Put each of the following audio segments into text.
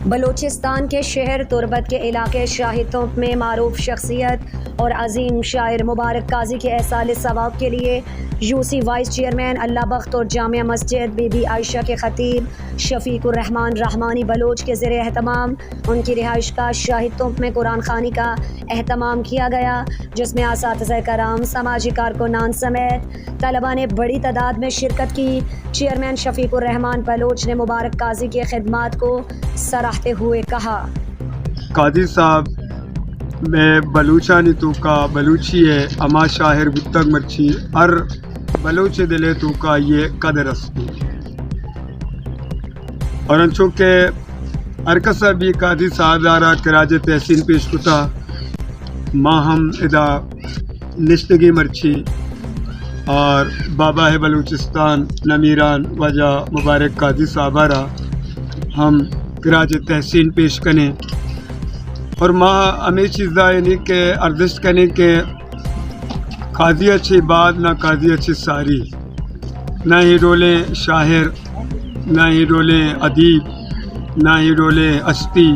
بلوچستان کے شہر تربت کے علاقے شاہی توپ میں معروف شخصیت اور عظیم شاعر مبارک قاضی کے احصال ثواب کے لیے یو سی وائس چیئرمین اللہ بخت اور جامع مسجد بی بی عائشہ کے خطیب شفیق الرحمان رحمانی بلوچ کے زیر اہتمام ان کی رہائش گاہ شاہی توپ میں قرآن خوانی کا اہتمام کیا گیا، جس میں اساتذہ کرام، سماجی کارکنان سمیت طلباء نے بڑی تعداد میں شرکت کی۔ چیئرمین شفیق الرحمان بلوچ نے مبارک قاضی کی خدمات کو سراہتے ہوئے کہا: قاضی صاحب میں بلوچانی تو کا بلوچی ہے اما شاہر گتگ مرچی ہر بلوچ دلے تو کا یہ قدر استی اور انچوں کے ارکسا بھی قاضی صاحب دارا کراج تحسین پیش کتا ماں ہم ادا نشتگی مرچی اور بابا ہے بلوچستان نمیران وجہ مبارک قاضی صاحبارا ہم کراج تحسین پیش کریں اور ماں ہمیں چیزیں یعنی کہ ارزش کریں کہ قاضی اچھی بات نہ قاضی اچھی ساری، نہ ہی رولیں شاعر، نہ ہی رولیں ادیب، نہ ہی رولیں ہستی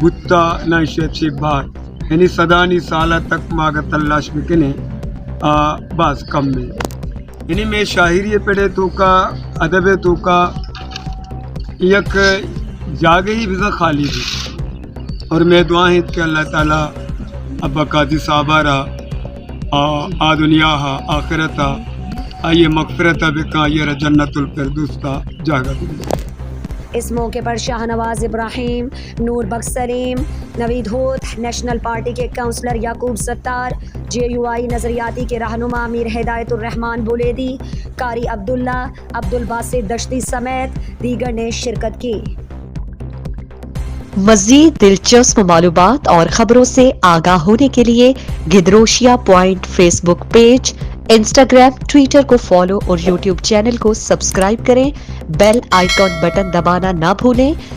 بتا، نہ ہی اچھی بات، یعنی صدانی سالہ تک ماگا تلاش بکنے بعض کم میں، یعنی میں شاعری پڑھے تو کا ادب تو کا یک جاگے ہی بزا خالی بھی، اور میں دعائیں کہ اللہ تعالیٰ ابا قاضی صاحبارا آ دنیا آخرتا آئیے مغفرتا بکا یہ جنت الفردوس کا جاگا دنیا۔ اس موقع پر شاہ نواز ابراہیم، نور بخش سلیم، نوید ہوت، نیشنل پارٹی کے councillor Yaqoob Sattar, J U I نظریاتی کے رہنما میر ہدایت الرحمان بولیدی، قاری عبداللہ، عبدالباسط دشتی سمیت دیگر نے شرکت کی۔ مزید دلچسپ معلومات اور خبروں سے آگاہ ہونے کے لیے Gedrosia point Facebook page, Instagram, Twitter کو فالو اور یوٹیوب چینل کو سبسکرائب کریں۔ بیل آئیکن بٹن دبانا نہ بھولیں